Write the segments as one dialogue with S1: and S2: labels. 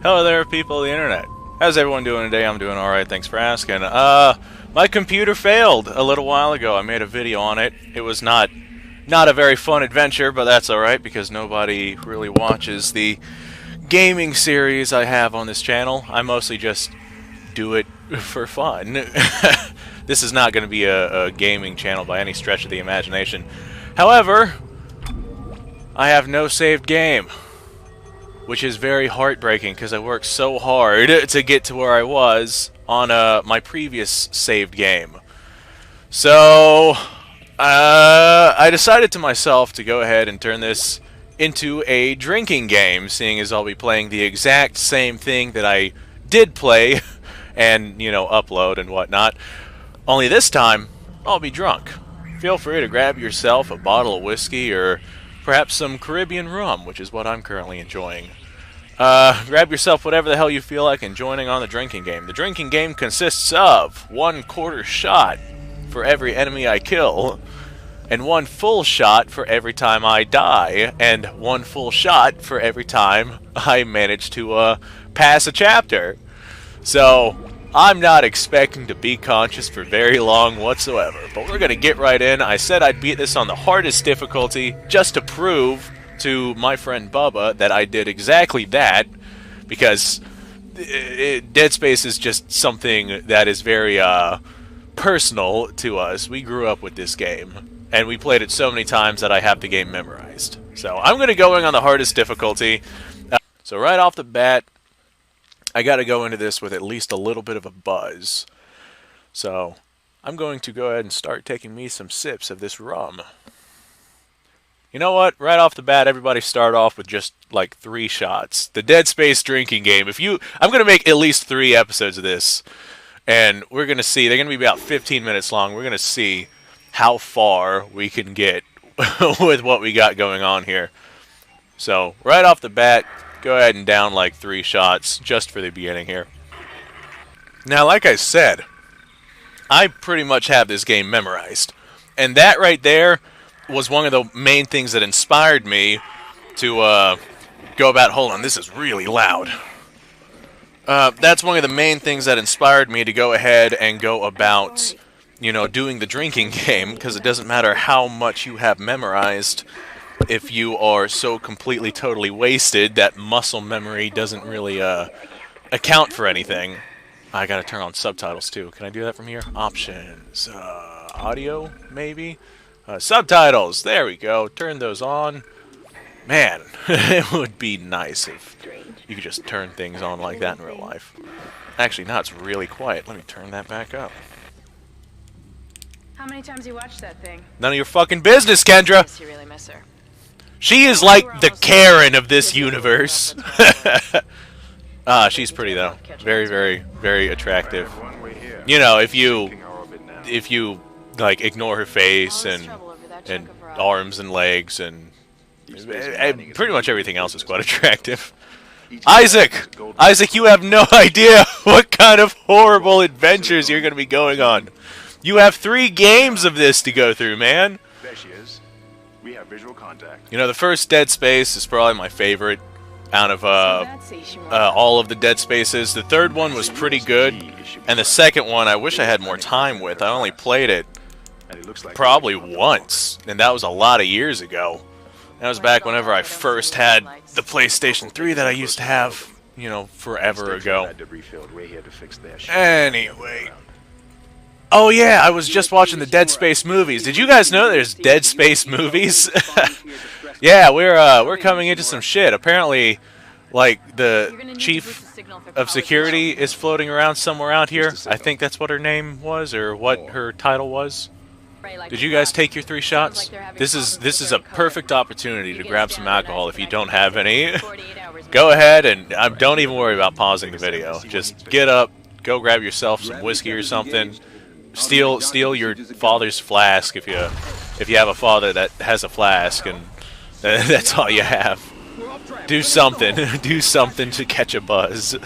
S1: Hello there, people of the internet. How's everyone doing today? I'm doing alright, thanks for asking. My computer failed a little while ago. I made a video on it. It was not a very fun adventure, but that's alright because nobody really watches the gaming series I have on this channel. I mostly just do it for fun. This is not going to be a gaming channel by any stretch of the imagination. However, I have no saved game, which is very heartbreaking because I worked so hard to get to where I was on my previous saved game. So, I decided to myself to go ahead and turn this into a drinking game, seeing as I'll be playing the exact same thing that I did play and, you know, upload and whatnot. Only this time, I'll be drunk. Feel free to grab yourself a bottle of whiskey or perhaps some Caribbean rum, which is what I'm currently enjoying. Grab yourself whatever the hell you feel like and joining on the drinking game. The drinking game consists of 1/4 shot for every enemy I kill, and 1 full shot for every time I die, and 1 full shot for every time I manage to pass a chapter. So, I'm not expecting to be conscious for very long whatsoever, but we're gonna get right in. I said I'd beat this on the hardest difficulty just to prove to my friend Bubba that I did exactly that, because Dead Space is just something that is very personal to us. We grew up with this game, and we played it so many times that I have the game memorized. So I'm gonna go in on the hardest difficulty. So right off the bat, I gotta go into this with at least a little bit of a buzz. So, I'm going to go ahead and start taking me some sips of this rum. You know what? Right off the bat, everybody start off with just like 3 shots. The Dead Space drinking game. I'm gonna make at least 3 episodes of this, and we're gonna see. They're gonna be about 15 minutes long. We're gonna see how far we can get with what we got going on here. So, right off the bat, go ahead and down like 3 shots just for the beginning here. Now, like I said, I pretty much have this game memorized. And that right there was one of the main things that inspired me to go about... Hold on, this is really loud. That's one of the main things that inspired me to go ahead and go about, you know, doing the drinking game, because it doesn't matter how much you have memorized. If you are so completely, totally wasted that muscle memory doesn't really account for anything. I gotta turn on subtitles too. Can I do that from here? Options. Audio, maybe? Subtitles! There we go. Turn those on. Man, it would be nice if you could just turn things on like that in real life. Actually, now it's really quiet. Let me turn that back up.
S2: How many times you watched that thing?
S1: None of your fucking business, Kendra!
S2: Does he really miss her?
S1: She is like the Karen of this universe. She's pretty though. Very, very, very attractive. You know, if you like ignore her face and arms and legs and pretty much everything else is quite attractive. Isaac, you have no idea what kind of horrible adventures you're going to be going on. You have 3 games of this to go through, man.
S3: There she is. We have visual contact.
S1: You know, the first Dead Space is probably my favorite out of all of the Dead Spaces. The third one was pretty good, and the second one I wish I had more time with. I only played it probably once, and that was a lot of years ago. That was back whenever I first had the PlayStation 3 that I used to have, you know, forever ago. Anyway. Oh yeah, I was just watching the Dead Space movies. Did you guys know there's Dead Space movies? Yeah, we're coming into some shit. Apparently, like, the chief of security is floating around somewhere out here. I think that's what her name was, or what her title was. Did you guys take your 3 shots? This is a perfect opportunity to grab some alcohol if you don't have any. Go ahead and don't even worry about pausing the video. Just get up, go grab yourself some whiskey or something. Steal your father's flask if you have a father that has a flask, and that's all you have. Do something. Do something to catch a buzz.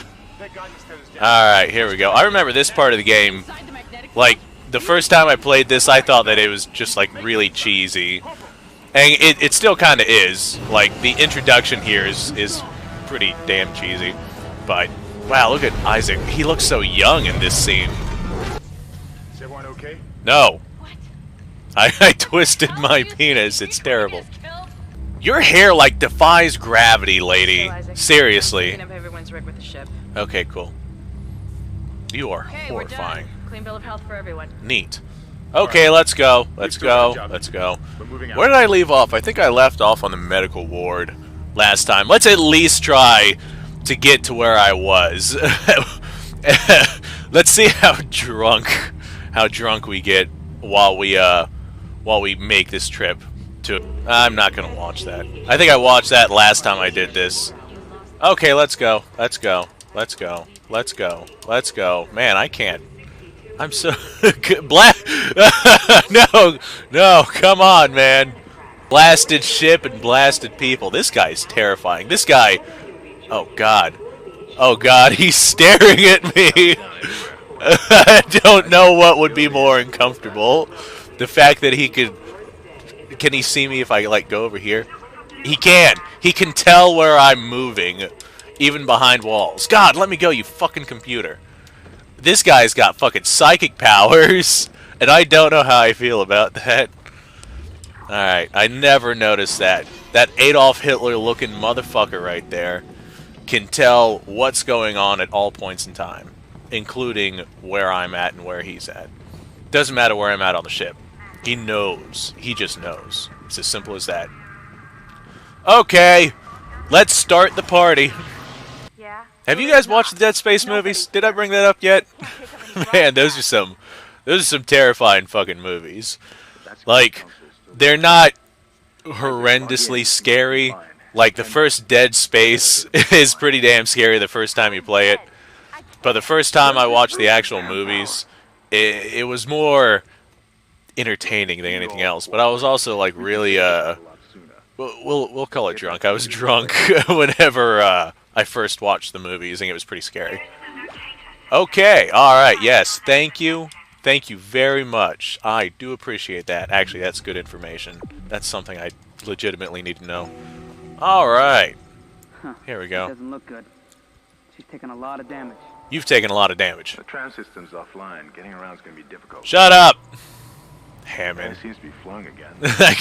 S1: Alright, here we go. I remember this part of the game, like, the first time I played this, I thought that it was just, like, really cheesy. And it still kind of is. Like, the introduction here is pretty damn cheesy. but wow, look at Isaac. He looks so young in this scene.
S3: Is everyone okay?
S1: No.
S2: What?
S1: I twisted my penis. It's terrible. Your hair, like, defies gravity, lady.
S2: So, Isaac,
S1: Seriously.
S2: clean up everyone's rig with the ship.
S1: Okay, cool. You are
S2: Okay,
S1: horrifying.
S2: we're done. Clean bill of health for everyone.
S1: Neat. Okay, let's go. Let's
S3: still got a
S1: go.
S3: job.
S1: Let's go.
S3: We're moving out.
S1: Where did I leave off? I think I left off on the medical ward last time. Let's at least try to get to where I was. Let's see how drunk we get while we make this trip to. I'm not gonna watch that. I think I watched that last time I did this. Okay, let's go. Let's go. Let's go. Let's go. Let's go. Man, I can't. I'm so black. No, no, come on, man. Blasted ship and blasted people. This guy's terrifying. This guy. Oh God. Oh God, he's staring at me. I don't know what would be more uncomfortable. The fact that he could. Can he see me if I like go over here? He can. He can tell where I'm moving, even behind walls. God, let me go, you fucking computer. This guy's got fucking psychic powers, and I don't know how I feel about that. Alright, I never noticed that. That Adolf Hitler-looking motherfucker right there can tell what's going on at all points in time, including where I'm at and where he's at. Doesn't matter where I'm at on the ship. He knows. He just knows. It's as simple as that. Okay, let's start the party.
S2: Yeah?
S1: Have you guys watched the Dead Space movies? Did I bring that up yet? Man, those are some terrifying fucking movies. Like, they're not horrendously scary. Like, the first Dead Space is pretty damn scary the first time you play it. But the first time I watched the actual movies, it was more entertaining than anything else. But I was also, like, really, we'll call it drunk. I was drunk whenever, I first watched the movies, and it was pretty scary. Okay, alright, yes, thank you. Thank you very much. I do appreciate that. Actually, that's good information. That's something I legitimately need to know. Alright.
S4: Huh.
S1: Here we go.
S4: Doesn't look good. She's taken a lot of damage.
S1: You've taken a lot of damage.
S3: The tram system's offline. Getting around is going to be difficult.
S1: Shut up!
S3: It
S1: Hammond.
S3: seems to be flowing again.
S1: I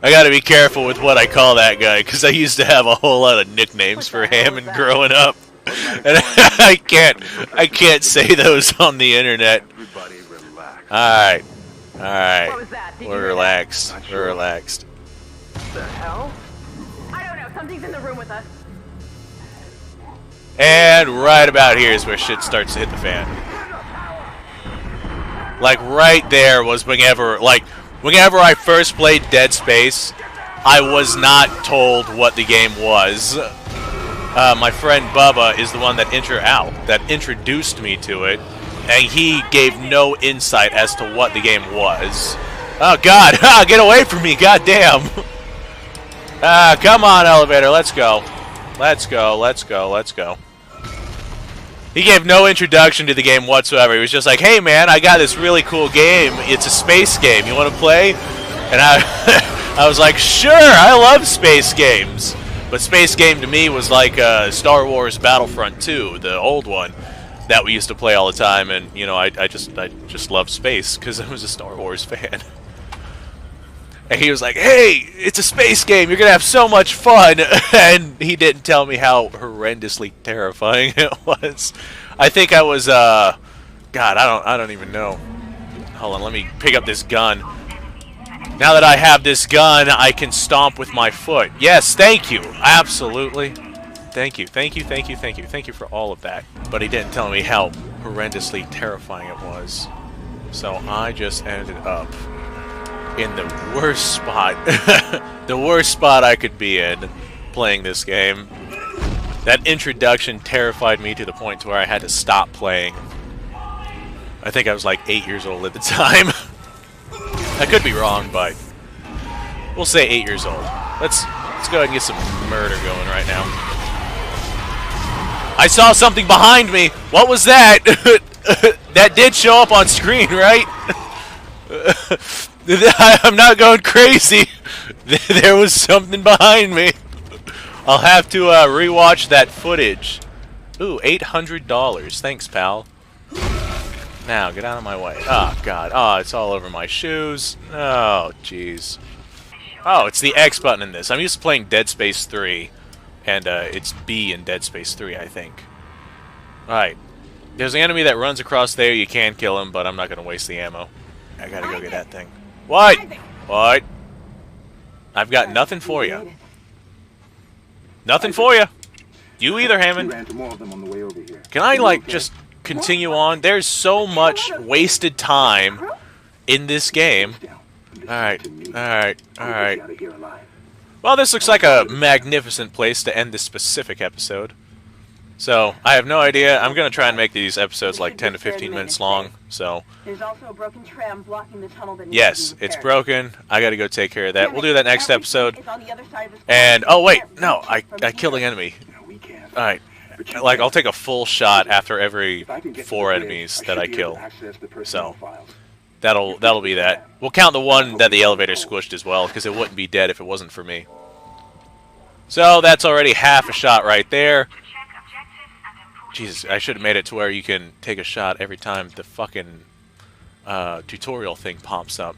S1: gotta be careful with what I call that guy, because I used to have a whole lot of nicknames for Hammond growing up. And I can't say those on the internet.
S3: Everybody relax.
S1: Alright.
S2: What
S1: Alright.
S2: was that? Did you
S1: We're
S2: hear that?
S1: relaxed.
S3: Not
S1: We're
S3: sure.
S1: relaxed.
S3: What the hell?
S2: I don't know. Something's in the room with us.
S1: And right about here is where shit starts to hit the fan. Like, right there was whenever I first played Dead Space, I was not told what the game was. My friend Bubba is the one that introduced me to it, and he gave no insight as to what the game was. Oh God, get away from me, goddamn! Come on, elevator, let's go. Let's go, let's go, let's go. He gave no introduction to the game whatsoever. He was just like, hey man, I got this really cool game. It's a space game. You want to play? And I was like, sure, I love space games. But space game to me was like Star Wars Battlefront 2, the old one that we used to play all the time. And, you know, I just loved space because I was a Star Wars fan. And he was like, hey, it's a space game. You're going to have so much fun. And he didn't tell me how horrendously terrifying it was. I think I was, God, I don't even know. Hold on, let me pick up this gun. Now that I have this gun, I can stomp with my foot. Yes, thank you. Absolutely. Thank you, thank you, thank you, thank you. Thank you for all of that. But he didn't tell me how horrendously terrifying it was. So I just ended up in the worst spot, the worst spot I could be in playing this game. That introduction terrified me to the point to where I had to stop playing. I think I was like 8 years old at the time. I could be wrong, but we'll say 8 years old. Let's go ahead and get some murder going right now. I saw something behind me. What was that? That did show up on screen, right? I'm not going crazy. There was something behind me. I'll have to rewatch that footage. Ooh, $800. Thanks, pal. Now, get out of my way. Oh, God. Oh, it's all over my shoes. Oh, jeez. Oh, it's the X button in this. I'm used to playing Dead Space 3, and it's B in Dead Space 3, I think. Alright. There's an enemy that runs across there. You can kill him, but I'm not going to waste the ammo. I gotta go get that thing. What? What? I've got nothing for you. Nothing for you. You either, Hammond. Can I, like, just continue on? There's so much wasted time in this game. Alright, alright, alright. Well, this looks like a magnificent place to end this specific episode. So, I have no idea. I'm going to try and make these episodes like 10 to 15 minutes long, so...
S5: There's also a broken tram blocking the tunnel that
S1: yes, it's broken. I gotta go take care of that. We'll do that next episode. And, oh wait, no, I killed the enemy. Alright, like, I'll take a full shot after every 4 enemies that I kill. So, that'll be that. We'll count the one that the elevator squished as well, because it wouldn't be dead if it wasn't for me. So, that's already half a shot right there. Jesus, I should have made it to where you can take a shot every time the fucking tutorial thing pops up.